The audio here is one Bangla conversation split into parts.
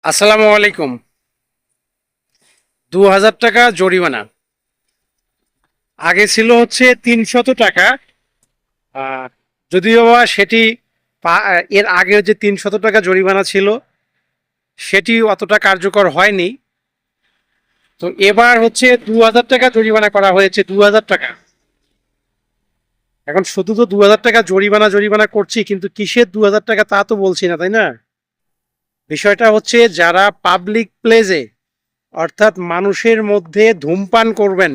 আসসালামু আলাইকুম। ২,০০০ টাকা জরিমানা। আগে ছিল হচ্ছে ৩০০ টাকা। আহ, যদিও বা সেটি এর আগের যে ৩০০ টাকা জরিমানা ছিল সেটি অতটা কার্যকর হয়নি। তো এবার হচ্ছে ২,০০০ টাকা জরিমানা করা হয়েছে, ২,০০০ টাকা। এখন শুধু তো ২,০০০ টাকা জরিমানা জরিমানা করছি, কিন্তু কিসের ২,০০০ টাকা তা তো বলছি না, তাই না? বিষয়টা হচ্ছে যারা পাবলিক প্লেসে, অর্থাৎ মানুষের মধ্যে ধূমপান করবেন,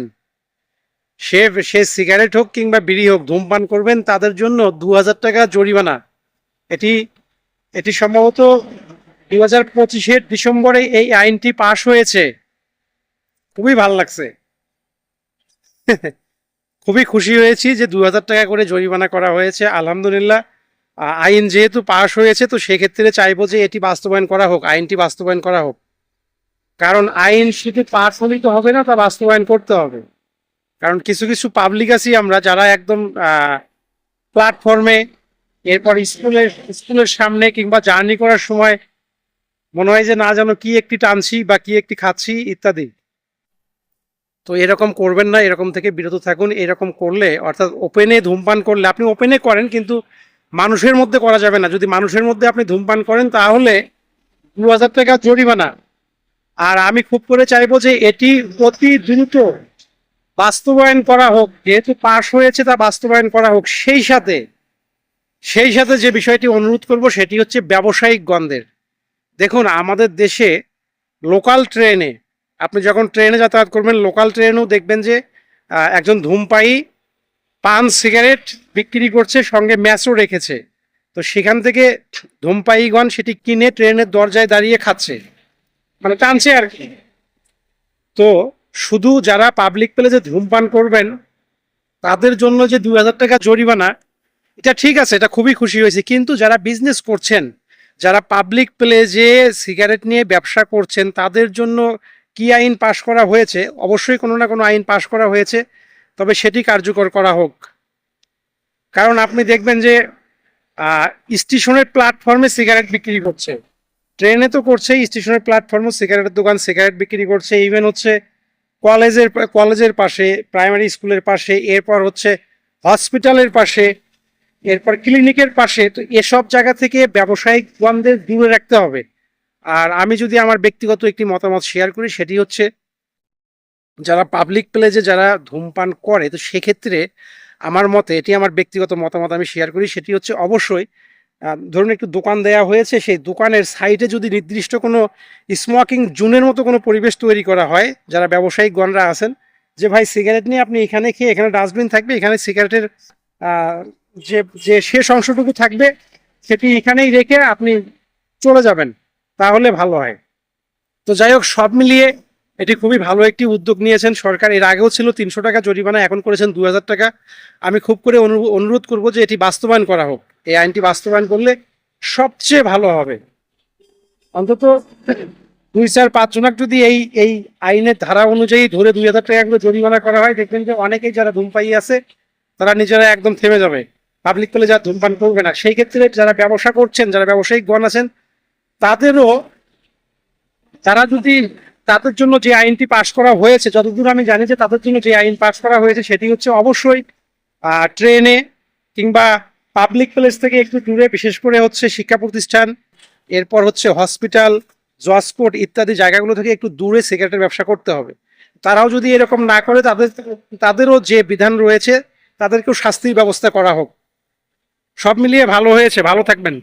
সে সে সিগারেট হোক কিংবা বিড়ি হোক, ধূমপান করবেন, তাদের জন্য ২,০০০ টাকা জরিমানা। এটি এটি সম্ভবত ২০২৫-এর ডিসেম্বরে এই আইনটি পাশ হয়েছে। খুবই ভাল লাগছে। খুবই খুশি হয়েছি যে ২,০০০ টাকা করে জরিমানা করা হয়েছে, আলহামদুলিল্লাহ। আইন যেহেতু পাশ হয়েছে, তো সেক্ষেত্রে চাইবো যে এটি বাস্তবায়ন করা হোক, আইনটি বাস্তবায়ন করা হোক। কারণ আইন শুধু পাশ হলেই তো হবে না, তা বাস্তবায়ন করতে হবে। কারণ কিছু কিছু পাবলিক আছি আমরা, যারা একদম প্ল্যাটফর্মে, এরপর স্কুলের স্কুলের সামনে কিংবা জার্নি করার সময় মনে হয় যে না জানো কি একটি টানছি বা কি একটি খাচ্ছি ইত্যাদি। তো এরকম করবেন না, এরকম থেকে বিরত থাকুন। এরকম করলে, অর্থাৎ ওপেনে ধূমপান করলে, আপনি ওপেনে করেন কিন্তু মানুষের মধ্যে করা যাবে না। যদি মানুষের মধ্যে আপনি ধূমপান করেন তাহলে ২,০০০ টাকা জরিমানা। আর আমি খুব করে চাইবো যে এটি অতি দ্রুত বাস্তবায়ন করা হোক। যেহেতু পাশ হয়েছে, তা বাস্তবায়ন করা হোক। সেই সাথে যে বিষয়টি অনুরোধ করব সেটি হচ্ছে ব্যবসায়িক গন্ধের। দেখুন, আমাদের দেশে লোকাল ট্রেনে, আপনি যখন ট্রেনে যাতায়াত করবেন, লোকাল ট্রেনেও দেখবেন যে একজন ধূমপায়ী পান সিগারেট বিক্রি করছে, সঙ্গে ম্যাচও রেখেছে। তো সেখান থেকে ধূমপায়ীগণ সেটি কিনে ট্রেনের দরজায় দাঁড়িয়ে খাচ্ছে, মানে টানছে আর কি। তো শুধু যারা পাবলিক প্লেসে ধূমপান করবেন তাদের জন্য যে ২,০০০ টাকা জরিমানা, এটা ঠিক আছে, এটা খুবই খুশি হয়েছে। কিন্তু যারা বিজনেস করছেন, যারা পাবলিক প্লেসে সিগারেট নিয়ে ব্যবসা করছেন, তাদের জন্য কি আইন পাশ করা হয়েছে? অবশ্যই কোনো না কোনো আইন পাশ করা হয়েছে, তবে সেটি কার্যকর করা হোক। কারণ আপনি দেখবেন যে স্টেশনের প্ল্যাটফর্মে সিগারেট বিক্রি করছে, ট্রেনে তো করছেই, স্টেশনের প্ল্যাটফর্মে সিগারেটের দোকান সিগারেট বিক্রি করছে। ইভেন হচ্ছে কলেজের কলেজের পাশে, প্রাইমারি স্কুলের পাশে, এরপর হচ্ছে হসপিটালের পাশে, এরপর ক্লিনিকের পাশে। তো এসব জায়গা থেকে ব্যবসায়িক দ্বন্দ্বে দূরে রাখতে হবে। আর আমি যদি আমার ব্যক্তিগত একটি মতামত শেয়ার করি, সেটি হচ্ছে যারা পাবলিক প্লেসে যারা ধূমপান করে, তো সেক্ষেত্রে আমার মতে, এটি আমার ব্যক্তিগত মতামত আমি শেয়ার করি, সেটি হচ্ছে অবশ্যই ধরুন একটু দোকান দেয়া হয়েছে, সেই দোকানের সাইডে যদি নির্দিষ্ট কোনো স্মোকিং জোনের মতো কোনো পরিবেশ তৈরি করা হয়, যারা ব্যবসায়িক গণরা আছেন, যে ভাই সিগারেট নিয়ে আপনি এখানে খেয়ে, এখানে ডাস্টবিন থাকবে, এখানে সিগারেটের আহ, যে যে শেষ অংশটুকু থাকবে সেটি এখানেই রেখে আপনি চলে যাবেন, তাহলে ভালো হয়। তো যাই হোক, সব মিলিয়ে এটি খুবই ভালো একটি উদ্যোগ নিয়েছেন সরকার। এর আগেও ছিল ৩০০ টাকা জরিমানা, এখন করেছেন ২,০০০ টাকা। আমি খুব করে অনুরোধ করব যে এটি বাস্তবায়ন করা হোক। এই আইনটি বাস্তবায়ন করলে সবচেয়ে ভালো হবে। অন্তত ২, ৪, ৫ জনক যদি এই এই আইনের ধারা অনুযায়ী ধরে ২,০০০ টাকা করে জরিমানা করা হয়, দেখবেন যে অনেকেই যারা ধূমপায়ী আছে তারা নিজেরা একদম থেমে যাবে, পাবলিক প্লেসে যারা ধূমপান করবে না। সেই ক্ষেত্রে যারা ব্যবসা করছেন, যারা ব্যবসায়িক গণ আছেন, তাদেরও, তারা যদি, তাদের জন্য যে আইনটি পাশ করা হয়েছে, যতদূর আমি জানি যে তাদের জন্য যে আইন পাশ করা হয়েছে সেটি হচ্ছে অবশ্যই ট্রেনে কিংবা পাবলিক প্লেস থেকে একটু দূরে, বিশেষ করে হচ্ছে শিক্ষা প্রতিষ্ঠান, এরপর হচ্ছে হসপিটাল, জজ কোর্ট ইত্যাদি জায়গাগুলো থেকে একটু দূরে সিগারেটের ব্যবসা করতে হবে। তারাও যদি এরকম না করে, তাদেরও যে বিধান রয়েছে তাদেরকেও শাস্তির ব্যবস্থা করা হোক। সব মিলিয়ে ভালো হয়েছে, ভালো থাকবেন।